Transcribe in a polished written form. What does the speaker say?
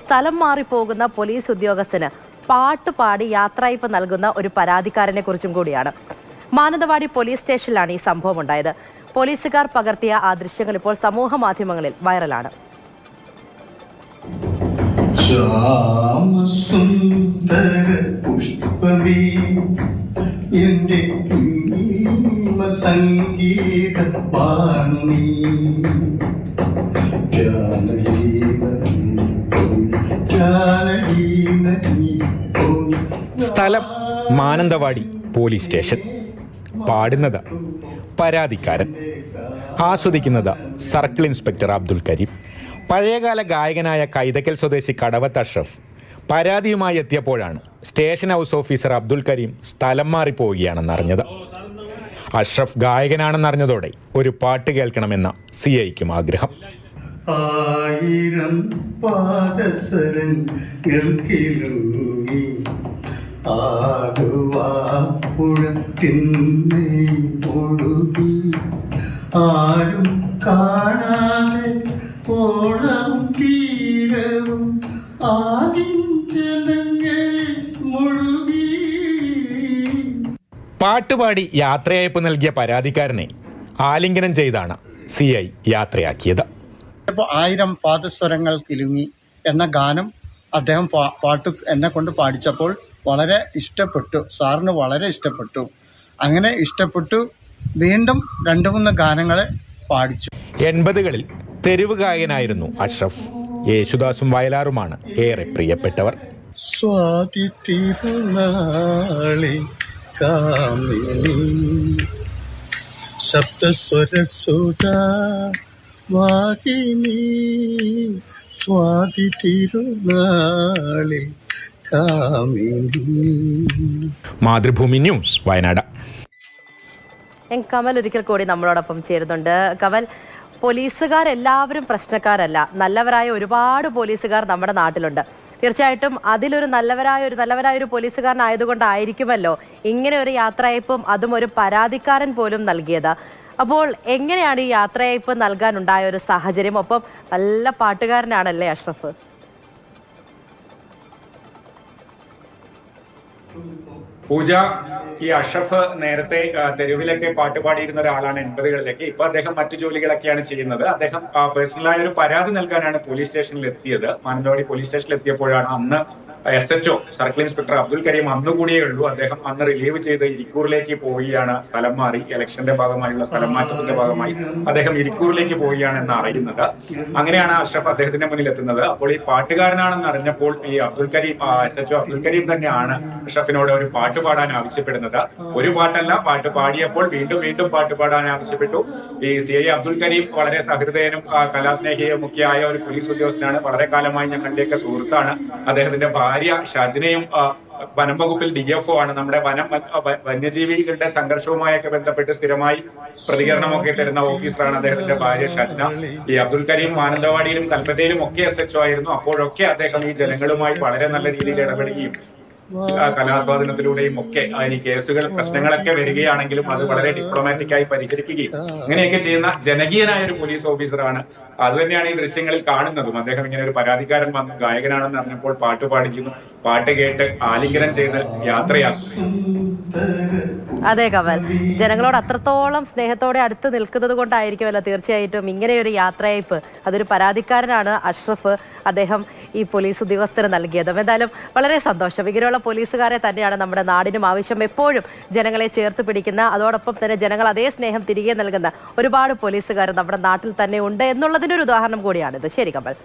സ്ഥലം മാറിപ്പോകുന്ന പോലീസ് ഉദ്യോഗസ്ഥന് പാട്ടുപാടി യാത്രയയപ്പ് നൽകുന്ന ഒരു പരാതിക്കാരനെ കുറിച്ചും കൂടിയാണ്. മാനന്തവാടി പോലീസ് സ്റ്റേഷനിലാണ് ഈ സംഭവം ഉണ്ടായത്. പോലീസുകാർ പകർത്തിയ ആ ദൃശ്യങ്ങൾ ഇപ്പോൾ സമൂഹ മാധ്യമങ്ങളിൽ വൈറലാണ്. സ്ഥലം മാനന്തവാടി പോലീസ് സ്റ്റേഷൻ. പാടുന്നത് പരാതിക്കാരൻ, ആസ്വദിക്കുന്നത് സർക്കിൾ ഇൻസ്പെക്ടർ അബ്ദുൽ കരീം. പഴയകാല ഗായകനായ കൈതക്കൽ സ്വദേശി കടവത്ത് അഷ്റഫ് പരാതിയുമായി എത്തിയപ്പോഴാണ് station house officer Abdul Kareem സ്ഥലം മാറിപ്പോവുകയാണെന്നറിഞ്ഞത്. അഷ്റഫ് ഗായകനാണെന്നറിഞ്ഞതോടെ ഒരു പാട്ട് കേൾക്കണമെന്ന CIക്കും ആഗ്രഹം. ആയിരം പാദസരങ്ങൾ കിലുങ്ങി ആടുവാപ്പുഴ പിന്നെ ഒഴുകി ആരും കാണാതെ ഓണവും തീരവും ആരും ജനങ്ങളിൽ മുഴുകി. പാട്ടുപാടി യാത്രയയപ്പ് നൽകിയ പരാതിക്കാരനെ ആലിംഗനം ചെയ്താണ് CI യാത്രയാക്കിയത്. ആയിരം പാദസ്വരങ്ങൾ കിലുങ്ങി എന്ന ഗാനം അദ്ദേഹം പാട്ട് എന്നെ കൊണ്ട് പാടിച്ചപ്പോൾ വളരെ ഇഷ്ടപ്പെട്ടു. സാറിന് വളരെ ഇഷ്ടപ്പെട്ടു. അങ്ങനെ ഇഷ്ടപ്പെട്ടു വീണ്ടും 2-3 ഗാനങ്ങളെ പാടിച്ചു. 80കളിൽ തെരുവ് ഗായകനായിരുന്നു അഷ്റഫ്. യേശുദാസും വയലാറുമാണ് ഏറെ പ്രിയപ്പെട്ടവർ. സ്വാതി തിരുനാളി കാമിനി സപ്തസ്വരസുധാ വാഹിനി സ്വാതി തിരുനാളി കാമിനി. മാതൃഭൂമി ന്യൂസ്, വയനാട്. കമൽ ഒരിക്കൽ കൂടി നമ്മളോടൊപ്പം ചേരുന്നുണ്ട്. കമൽ, പോലീസുകാരെല്ലാവരും പ്രശ്നക്കാരല്ല. നല്ലവരായ ഒരുപാട് പോലീസുകാർ നമ്മുടെ നാട്ടിലുണ്ട്. തീർച്ചയായിട്ടും അതിലൊരു നല്ലവരായ ഒരു പോലീസുകാരനായതുകൊണ്ടായിരിക്കുമല്ലോ ഇങ്ങനെ ഒരു യാത്രയയപ്പും അതും ഒരു പരാതിക്കാരൻ പോലും നൽകിയത്. അപ്പോൾ എങ്ങനെയാണ് ഈ യാത്രയയപ്പ് നൽകാനുണ്ടായ ഒരു സാഹചര്യം? ഒപ്പം നല്ല പാട്ടുകാരനാണല്ലേ അഷ്റഫ്? പൂജ, ഈ അഷ്റഫ് നേരത്തെ തെരുവിലൊക്കെ പാട്ട് പാടിയിരുന്ന ഒരാളാണ് 80കളിലേക്ക്. ഇപ്പൊ അദ്ദേഹം മറ്റു ജോലികളൊക്കെയാണ് ചെയ്യുന്നത്. അദ്ദേഹം പേഴ്സണലായ ഒരു പരാതി നൽകാനാണ് പോലീസ് സ്റ്റേഷനിൽ എത്തിയത്. മാനന്തവാടി പോലീസ് സ്റ്റേഷനിൽ എത്തിയപ്പോഴാണ് അന്ന് SHO circle inspector Abdul Kareem അന്ന് കൂടിയേ ഉള്ളൂ. അദ്ദേഹം അന്ന് റിലീവ് ചെയ്ത് ഇരിക്കൂറിലേക്ക് പോവുകയാണ്. സ്ഥലം മാറി, ഇലക്ഷന്റെ ഭാഗമായുള്ള സ്ഥലം മാറ്റത്തിന്റെ ഭാഗമായി അദ്ദേഹം ഇരിക്കൂറിലേക്ക് പോവുകയാണെന്ന് അറിയുന്നത്. അങ്ങനെയാണ് അഷ്റഫ് അദ്ദേഹത്തിന്റെ മുന്നിൽ എത്തുന്നത്. അപ്പോൾ ഈ പാട്ടുകാരനാണെന്ന് അറിഞ്ഞപ്പോൾ ഈ അബ്ദുൽ കരീം SHO അബ്ദുൽ കരീം തന്നെയാണ് അഷ്റഫിനോട് ഒരു പാട്ട് പാടാൻ ആവശ്യപ്പെടുന്നത്. ഒരു പാട്ടല്ല, പാട്ട് പാടിയപ്പോൾ വീണ്ടും പാട്ട് പാടാൻ ആവശ്യപ്പെട്ടു. ഈ CI അബ്ദുൽ കരീം വളരെ സഹൃദയനും കലാസ്നേഹിയും ഒക്കെയായ ഒരു പോലീസ് ഉദ്യോഗസ്ഥനാണ്. വളരെ കാലമായി ഞങ്ങളുടെയൊക്കെ സുഹൃത്താണ്. അദ്ദേഹത്തിന്റെ ഭാര്യ ഷജ്നയും വനം വകുപ്പിൽ DFO ആണ്. നമ്മുടെ വന്യജീവികളുടെ സംഘർഷവുമായൊക്കെ ബന്ധപ്പെട്ട് സ്ഥിരമായി പ്രതികരണമൊക്കെ തരുന്ന ഓഫീസറാണ് അദ്ദേഹത്തിന്റെ ഭാര്യ ഷജ്ന. ഈ അബ്ദുൽ കരീം മാനന്തവാടിയിലും കൽപ്പറ്റയിലും ഒക്കെ SHO ആയിരുന്നു. അപ്പോഴൊക്കെ അദ്ദേഹം ഈ ജനങ്ങളുമായി വളരെ നല്ല രീതിയിൽ ഇടപെടുകയും കലാസ്വാദനത്തിലൂടെയും ഒക്കെ അതിന് കേസുകൾ പ്രശ്നങ്ങളൊക്കെ വരികയാണെങ്കിലും അത് വളരെ ഡിപ്ലോമാറ്റിക്കായി പരിഹരിക്കുകയും അങ്ങനെയൊക്കെ ചെയ്യുന്ന ജനകീയനായ ഒരു പോലീസ് ഓഫീസറാണ്. അതുതന്നെയാണ് ഈ ദൃശ്യങ്ങളിൽ കാണുന്നതും. അദ്ദേഹം ഇങ്ങനെ ഒരു പരാതിക്കാരൻ വന്ന് ഗായകനാണെന്ന് അറിഞ്ഞപ്പോൾ പാട്ട് പാടിക്കുന്നു. പാട്ട് കേട്ട് ആലിംഗനം ചെയ്ത് യാത്രയാക്കുന്നു. അതെ കമൽ, ജനങ്ങളോട് അത്രത്തോളം സ്നേഹത്തോടെ അടുത്ത് നിൽക്കുന്നത് കൊണ്ടായിരിക്കുമല്ലോ തീർച്ചയായിട്ടും ഇങ്ങനെ ഒരു യാത്രയയപ്പ് അതൊരു പരാതിക്കാരനാണ് അഷ്റഫ് അദ്ദേഹം ഈ പോലീസ് ഉദ്യോഗസ്ഥന് നൽകിയത്. എന്തായാലും വളരെ സന്തോഷം. ഇങ്ങനെയുള്ള പോലീസുകാരെ തന്നെയാണ് നമ്മുടെ നാടിനും ആവശ്യം. എപ്പോഴും ജനങ്ങളെ ചേർത്ത് പിടിക്കുന്ന, അതോടൊപ്പം തന്നെ ജനങ്ങൾ അതേ സ്നേഹം തിരികെ നൽകുന്ന ഒരുപാട് പോലീസുകാർ നമ്മുടെ നാട്ടിൽ തന്നെ ഉണ്ട് എന്നുള്ളതിൻ്റെ ഒരു ഉദാഹരണം കൂടിയാണിത്. ശരി കമൽ.